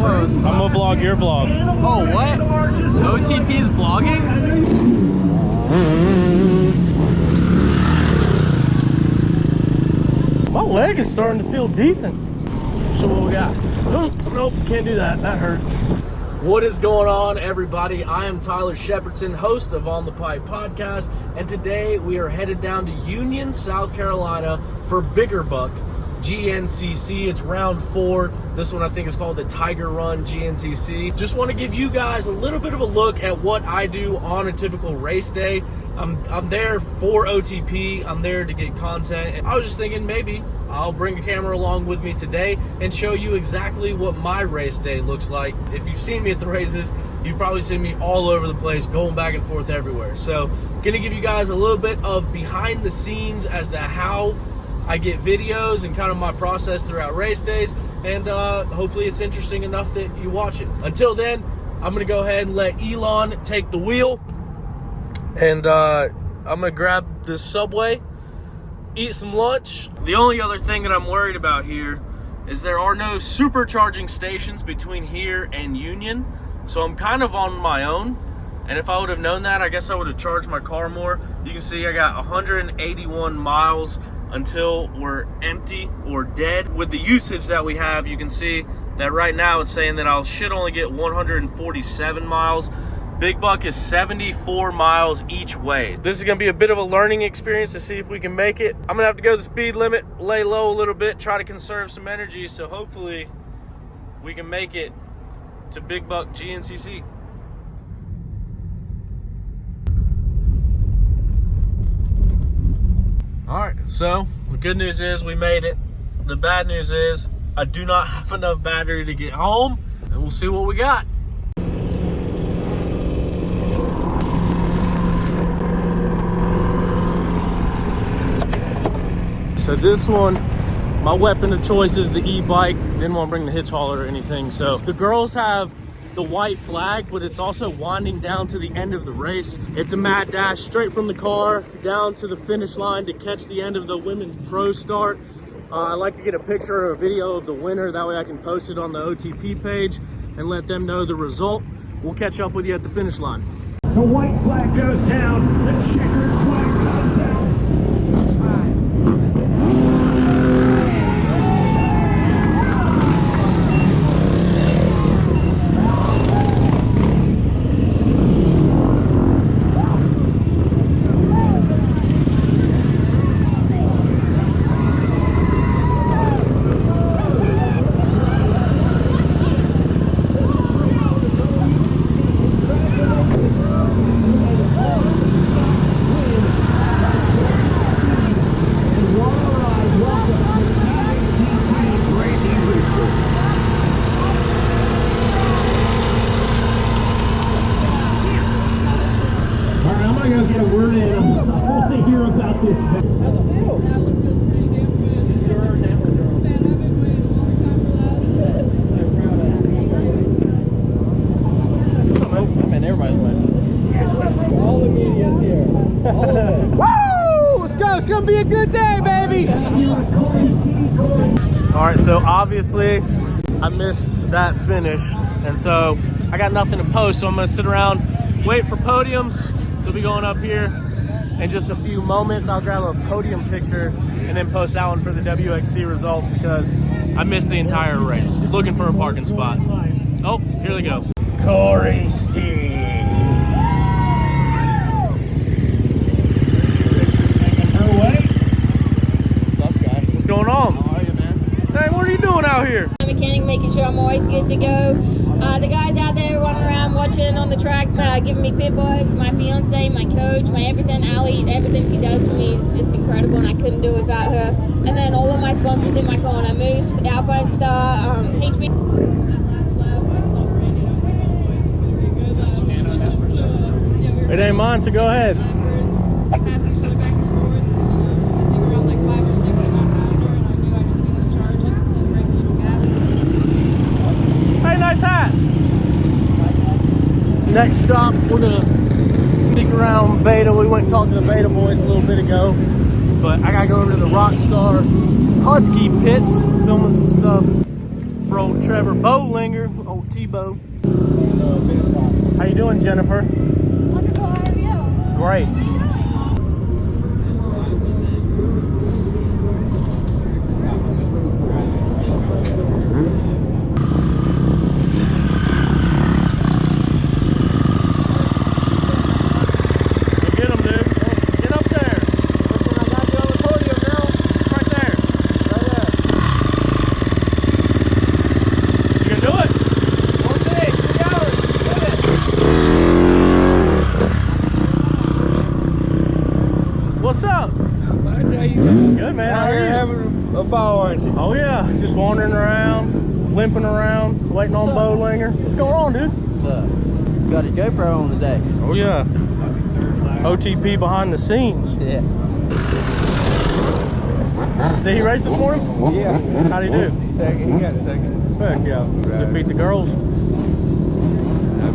close. I'm gonna vlog your vlog. Oh, what? OTP's vlogging? My leg is starting to feel decent. So what we got? Nope, can't do that. That hurt. What is going on, everybody? I am Tyler Shepardson, host of On the Pipe podcast, and today we are headed down to Union, South Carolina for Bigger Buck GNCC. It's round 4. This one I think is called the Tiger Run GNCC. Just want to give you guys a little bit of a look at what I do on a typical race day. I'm there for OTP. I'm there to get content, and I was just thinking maybe I'll bring a camera along with me today and show you exactly what my race day looks like. If you've seen me at the races, you've probably seen me all over the place, going back and forth everywhere. So, gonna give you guys a little bit of behind the scenes as to how I get videos and kind of my process throughout race days, and hopefully it's interesting enough that you watch it. Until then, I'm gonna go ahead and let Elon take the wheel, and I'm gonna grab this Subway, eat some lunch. The only other thing that I'm worried about here is there are no supercharging stations between here and Union, so I'm kind of on my own. And if I would have known that, I guess I would have charged my car more. You can see I got 181 miles until we're empty or dead. With the usage that we have, you can see that right now it's saying that I should only get 147 miles. Big Buck is 74 miles each way. This is gonna be a bit of a learning experience to see if we can make it. I'm gonna have to go the speed limit, lay low a little bit, try to conserve some energy, so hopefully we can make it to Big Buck GNCC. All right, so the good news is we made it. The bad news is I do not have enough battery to get home, and we'll see what we got. So this one, my weapon of choice is the e-bike. Didn't want to bring the hitch hauler or anything. So the girls have the white flag, but it's also winding down to the end of the race. It's a mad dash straight from the car down to the finish line to catch the end of the women's pro start. I like to get a picture or a video of the winner. That way I can post it on the OTP page and let them know the result. We'll catch up with you at the finish line. The white flag goes down. The checkered flag comes out. All right, so obviously I missed that finish, and so I got nothing to post, so I'm gonna sit around, wait for podiums. They'll be going up here in just a few moments. I'll grab a podium picture and then post that one for the WXC results because I missed the entire race. Looking for a parking spot. Oh, here they go. Corey Steve. What's up, guy? What's going on? How are you, man? Hey, what are you doing out here? Mechanic, making sure I'm always good to go. The guys out there running around watching on the track, giving me pit buds, my fiance, my coach, my everything. Allie, everything she does for me is just incredible, and I couldn't do it without her. And then all of my sponsors in my corner: Moose, Alpine Star, HB. It ain't mine, so go ahead. Hey, nice hat. Next stop, we're gonna sneak around Beta. We went and talked to the Beta boys a little bit ago, but I gotta go over to the Rockstar Husky pits, filming some stuff for old Trevor Bowlinger, old T-Bow. How you doing, Jennifer? Wonderful, how are you? Great. Get him, dude. Get up there. I got you on the podium, girl. It's right there. Right there. You can do it. We'll see. 3 hours. Get it. What's up? How you doing? Good, man. How Out are here you? having a ball, aren't you? Oh, yeah. Just wandering around, limping around, waiting on Bowlinger. What's going on, dude? What's up? Got a GoPro on the deck. Oh, yeah. OTP behind the scenes. Yeah. Did he race this morning? Yeah. How'd he do? Second. He got second. Heck yeah. Did beat the girls?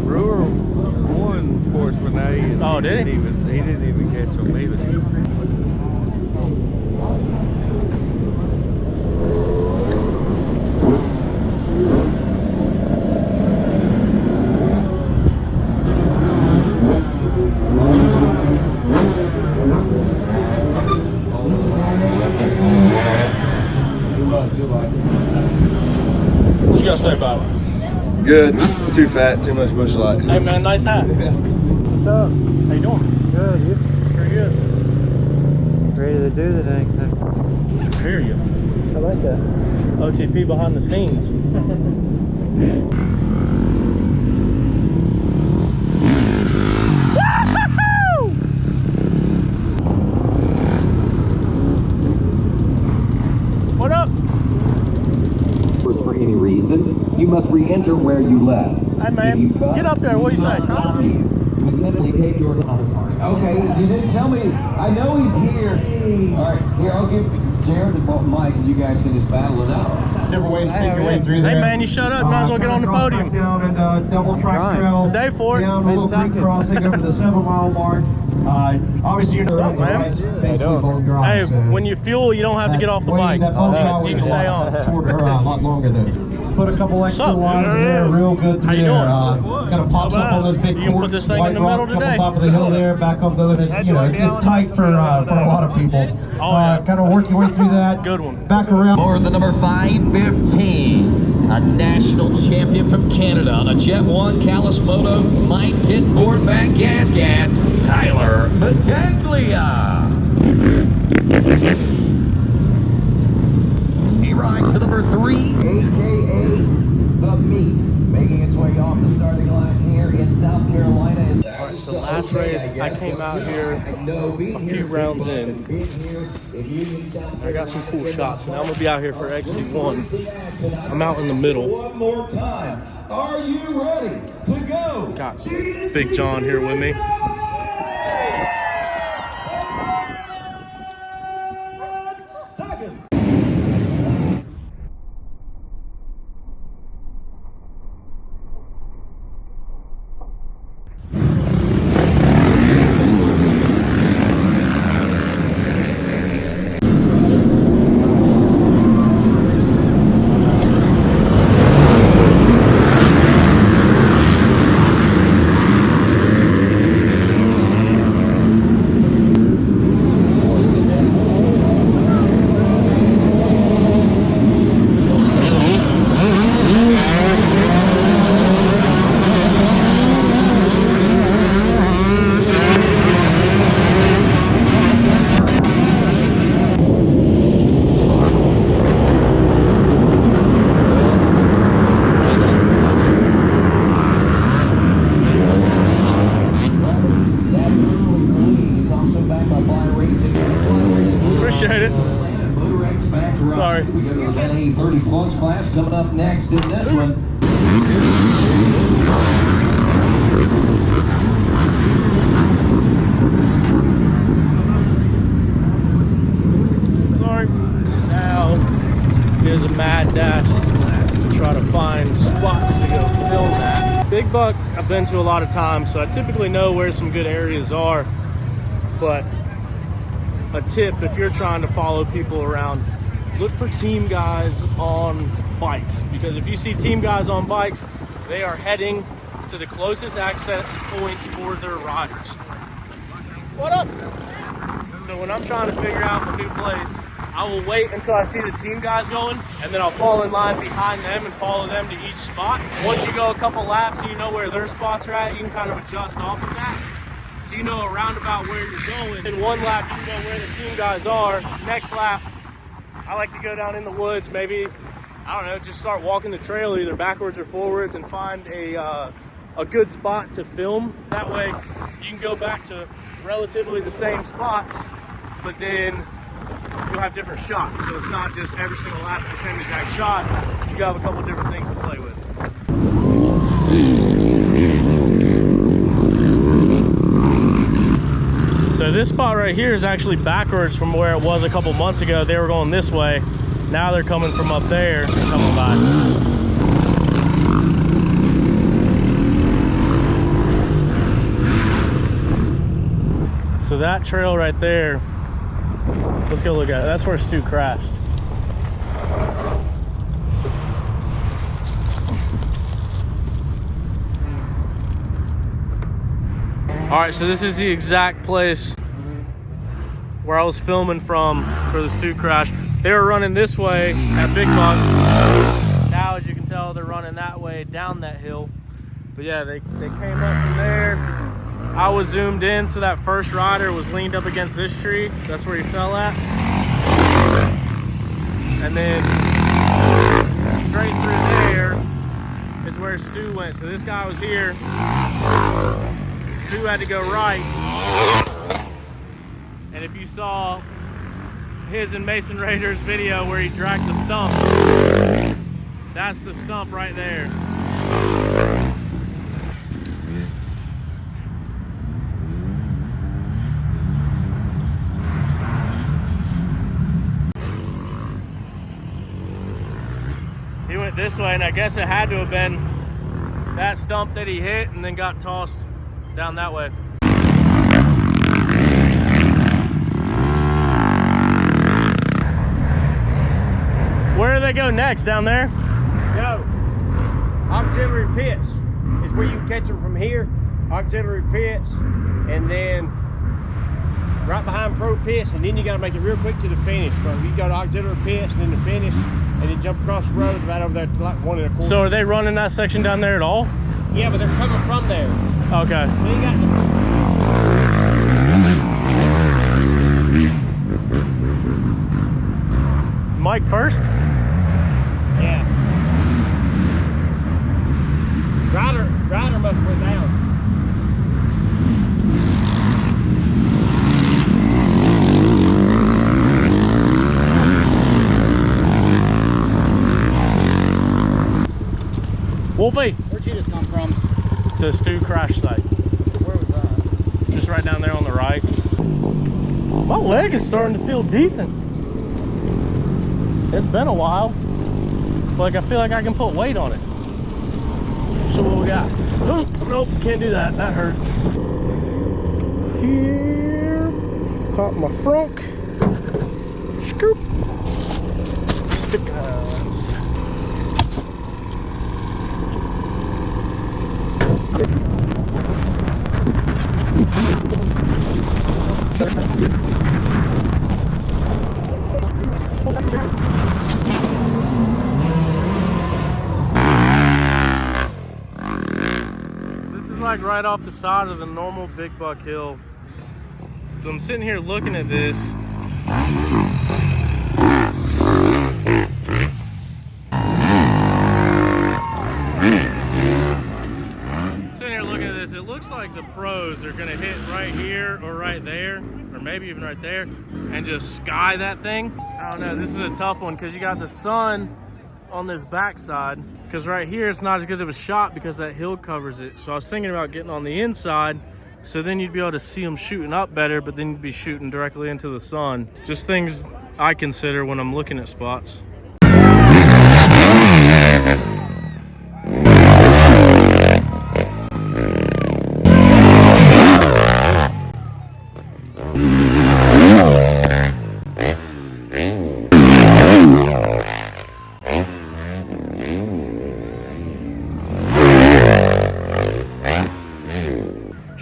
Brewer won Sportsman A. And Oh, did he? He didn't even catch them either. What you got to say about it? Good. Too fat. Too much bush light. Hey, man, nice hat. What's up? How you doing? Good, you? Pretty good. Ready to do the dang thing. I hear you. I like that. OTP behind the scenes. What up? For any reason, you must re-enter where you left. Hey, man, get up there. What do you say? You simply take your Okay, you didn't tell me. I know he's here. All right, here, I'll give Jared and Mike, and you guys can just battle it out. Different ways to make your way through Hey, there. man, you shut up. Might as well get on the Drop podium. back down and double track Trying. trail. Day for it. Down a little creek crossing over the 7-mile mark. Obviously, you're What's up, man? basically both drives. Hey, when you fuel, you don't have to get off the bike. You can stay on. Shorter, a lot longer than. Put a couple extra up, lines in there, real good to How you there. doing? Kind of pops up on those big You can put this thing in the middle today. top of the hill there, back up the other. It's, you know, it's tight for a lot of people. Oh, yeah. Kind of work your way through that. Good one. Back around. For the number 515, a national champion from Canada on a Jet 1 Callus Moto, Mike Pit Board Back Gas, Tyler Battaglia. He rides to number 3, a.k.a. The Meat, making its way off the starting line here in South Carolina. All right, so last race, I came out here a few rounds in. I got some cool shots, and I'm going to be out here for exit 1. I'm out in the middle. One more time. Are you ready to go? Got Big John here with me. Seconds. Appreciate it. Sorry. We got a 30 plus class coming up next in this one. Sorry. So now is a mad dash to try to find spots to go film at. Big Buck, I've been to a lot of times, so I typically know where some good areas are. But a tip, if you're trying to follow people around, look for team guys on bikes, because if you see team guys on bikes, they are heading to the closest access points for their riders. What up? So when I'm trying to figure out the new place, I will wait until I see the team guys going, and then I'll fall in line behind them and follow them to each spot. Once you go a couple laps and you know where their spots are at, you can kind of adjust off of that. So you know around about where you're going. In one lap, you know where the team guys are. Next lap, I like to go down in the woods, maybe, I don't know, just start walking the trail either backwards or forwards and find a good spot to film. That way you can go back to relatively the same spots, but then you'll have different shots. So it's not just every single lap the same exact shot. You have a couple different things to play with. So this spot right here is actually backwards from where it was a couple months ago. They were going this way. Now they're coming from up there and coming by. So that trail right there, let's go look at it. That's where Stu crashed. All right, so this is the exact place where I was filming from for the Stu crash. They were running this way at Big Buck. Now, as you can tell, they're running that way down that hill. But yeah, they came up from there. I was zoomed in, so that first rider was leaned up against this tree. That's where he fell at. And then straight through there is where Stu went. So this guy was here. Stu had to go right. And if you saw his and Mason Rader's video where he dragged the stump, that's the stump right there. He went this way, and I guess it had to have been that stump that he hit and then got tossed down that way. Where do they go next? Down there? No. Auxiliary pits is where you can catch them from here. Auxiliary pits, and then right behind pro pits, and then you got to make it real quick to the finish, bro. You go to auxiliary pits and then the finish, and then jump across the road right over there to like 1.25. So are they running that section down there at all? Yeah, but they're coming from there. Okay. They got Mike first? Yeah. Ryder must have went down. Wolfie! Where'd you just come from? The Stu crash site. Where was that? Just right down there on the right. My leg is starting to feel decent. It's been a while. Like I feel like I can put weight on it. So what we got? Oh, nope, can't do that. That hurt. Here, pop my frunk. Scoop. Stickers. Like right off the side of the normal Big Buck Hill. So I'm sitting here looking at this. Sitting here looking at this, it looks like the pros are gonna hit right here or right there, or maybe even right there, and just sky that thing. I don't know, this is a tough one because you got the sun on this backside. Because right here, it's not as good of a shot because that hill covers it. So I was thinking about getting on the inside, so then you'd be able to see them shooting up better, but then you'd be shooting directly into the sun. Just things I consider when I'm looking at spots.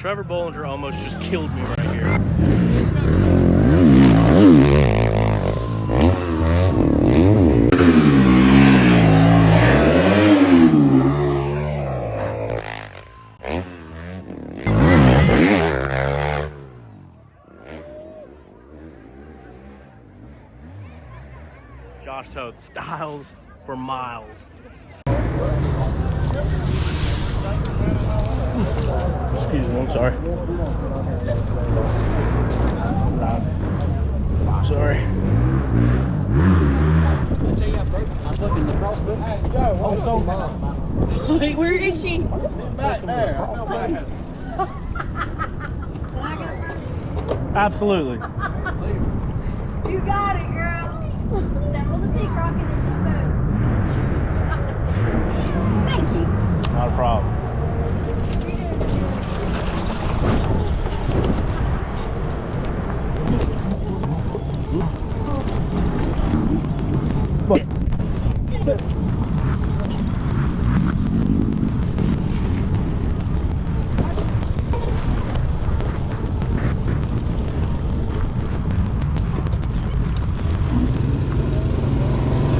Trevor Bollinger almost just killed me right here. Josh towed Styles for miles. Excuse me, I'm sorry. Sorry. Wait, where is she? Back there. I feel bad. Absolutely. You got it, girl. Step on the big rock and then jump over. Thank you. Not a problem.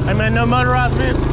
Hey man, no motorized vehicle.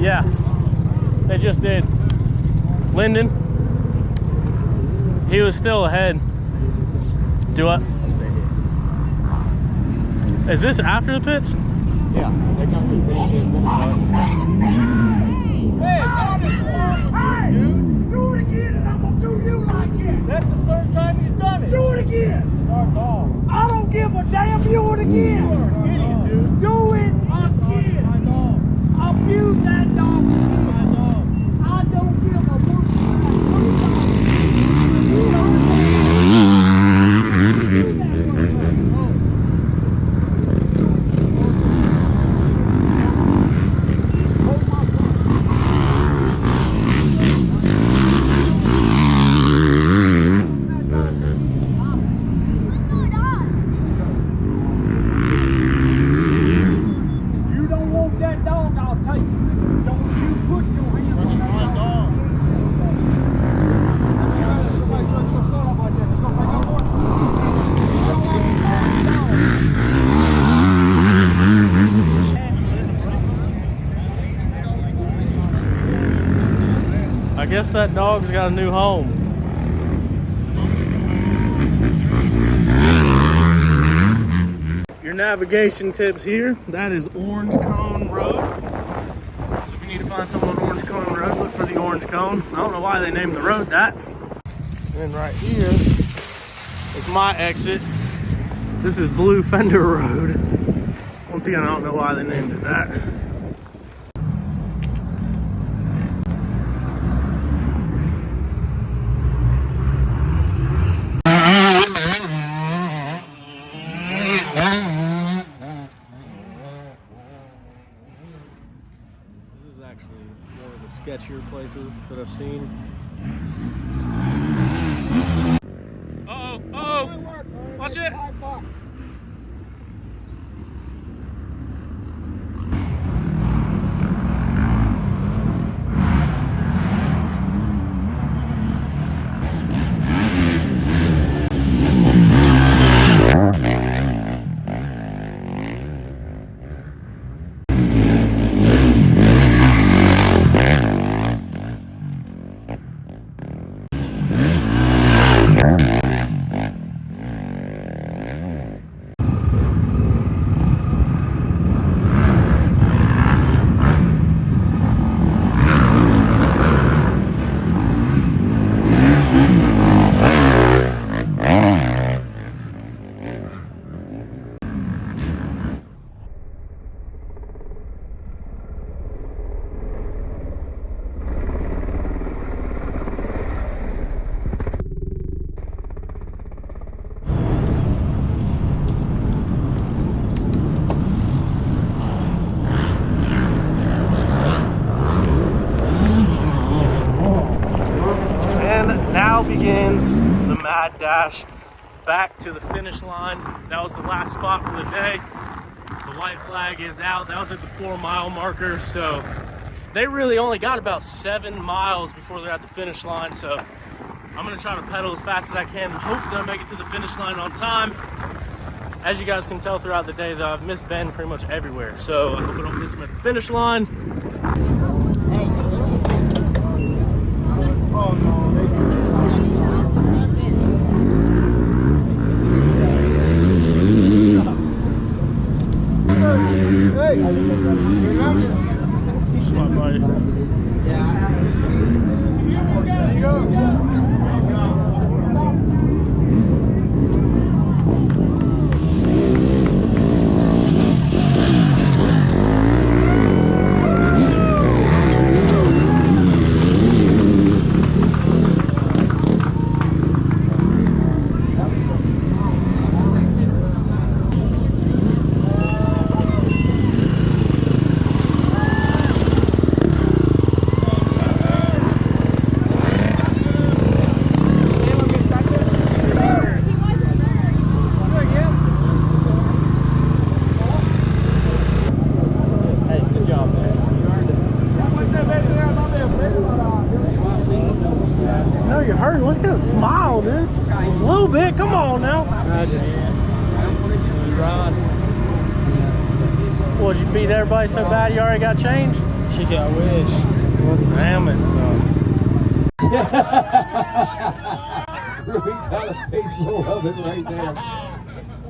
Yeah, they just did. Lyndon, he was still ahead. Do what? Is this after the pits? Yeah, they got me finishing. Hey, dude, do it again and I'm gonna do you like it. That's the third time you've done it. Do it again. I don't give a damn. Do it again. You're an idiot, dude. Do it again. Abuse that dog. I don't give a You don't want that dog, I'll take it. Don't you put your hands on that dog. I guess that dog's got a new home. Your navigation tips here, that is Orange Cone Road. So if you need to find someone on Orange Cone Road, look for the orange cone. I don't know why they named the road that. And then right here is my exit. This is Blue Fender Road. Once again, I don't know why they named it that. This is actually one of the sketchier places that I've seen. Uh-oh, watch it. Now begins the mad dash back to the finish line. That was the last spot for the day. The white flag is out. That was at the 4-mile marker. So they really only got about 7 miles before they're at the finish line. So I'm gonna try to pedal as fast as I can and hope that I make it to the finish line on time. As you guys can tell throughout the day though, I've missed Ben pretty much everywhere. So I hope I don't miss him at the finish line. Oh no, they Come on, buddy. There you go. Look at him smile, dude. A little bit. Come on now. What, you beat everybody so bad you already got changed? Yeah, I wish. Damn it, son. We got a face full of it right there.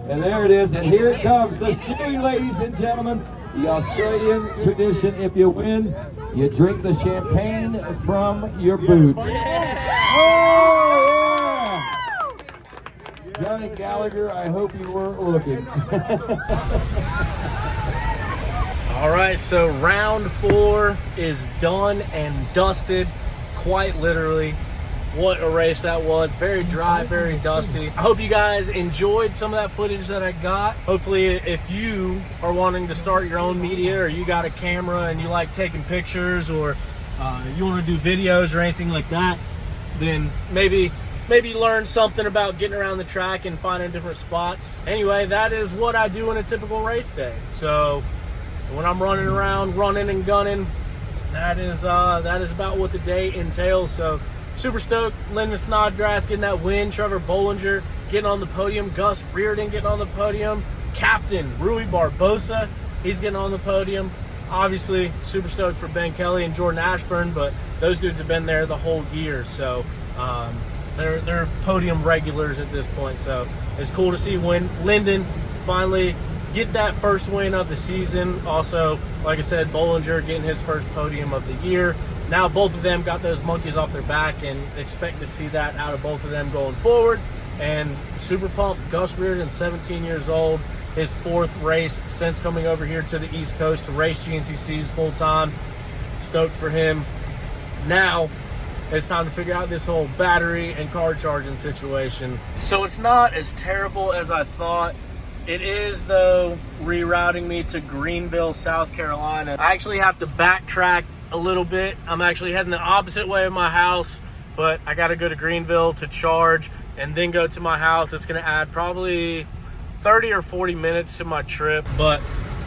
And there it is. And here it comes. The new, ladies and gentlemen, the Australian tradition. If you win, you drink the champagne from your boot. Oh, yeah! Johnny Gallagher, I hope you weren't looking. All right, so round 4 is done and dusted, quite literally. What a race that was. Very dry, very dusty. I hope you guys enjoyed some of that footage that I got. Hopefully, if you are wanting to start your own media, or you got a camera and you like taking pictures, or you want to do videos or anything like that, then maybe learn something about getting around the track and finding different spots. Anyway, that is what I do in a typical race day. So when I'm running around, running and gunning, that is about what the day entails. So super stoked. Lyndon Snodgrass getting that win. Trevor Bollinger getting on the podium. Gus Reardon getting on the podium. Captain Rui Barbosa, he's getting on the podium. Obviously, super stoked for Ben Kelly and Jordan Ashburn, but those dudes have been there the whole year. So they're podium regulars at this point. So it's cool to see Lyndon finally get that first win of the season. Also, like I said, Bollinger getting his first podium of the year. Now both of them got those monkeys off their back, and expect to see that out of both of them going forward. And super pumped. Gus Reardon, 17 years old, his 4th race since coming over here to the East Coast to race GNCCs full time. Stoked for him. Now it's time to figure out this whole battery and car charging situation. So it's not as terrible as I thought. It is, though, rerouting me to Greenville, South Carolina. I actually have to backtrack a little bit. I'm actually heading the opposite way of my house, but I got to go to Greenville to charge and then go to my house. It's going to add probably 30 or 40 minutes to my trip, but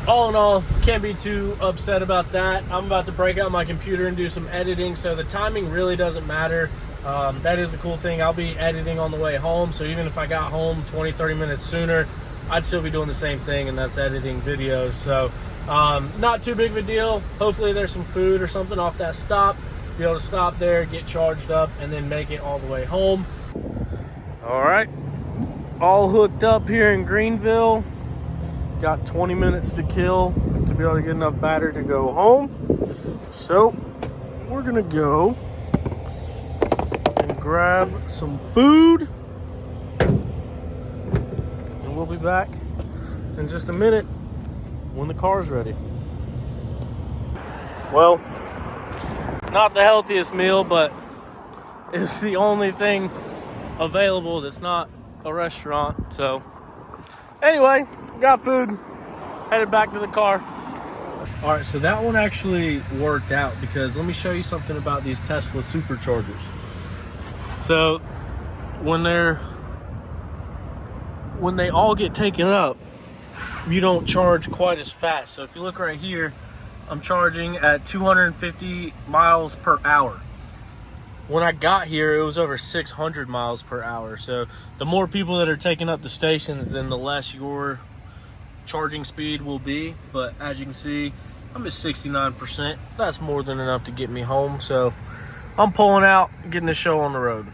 all in all, can't be too upset about that. I'm about to break out my computer and do some editing, so the timing really doesn't matter. That is the cool thing. I'll be editing on the way home, so even if I got home 20-30 minutes sooner, I'd still be doing the same thing, and that's editing videos. So not too big of a deal. Hopefully there's some food or something off that stop, be able to stop there, get charged up, and then make it all the way home. All right, all hooked up here in Greenville. Got 20 minutes to kill to be able to get enough battery to go home. So we're gonna go and grab some food, and we'll be back in just a minute when the car's ready. Well, not the healthiest meal, but it's the only thing available that's not a restaurant. So anyway, got food, headed back to the car. All right, so that one actually worked out, because let me show you something about these Tesla superchargers. So when they all get taken up, you don't charge quite as fast. So if you look right here, I'm charging at 250 miles per hour. When I got here, it was over 600 miles per hour. So the more people that are taking up the stations, then the less your charging speed will be. But as you can see, I'm at 69%. That's more than enough to get me home. So I'm pulling out, getting the show on the road.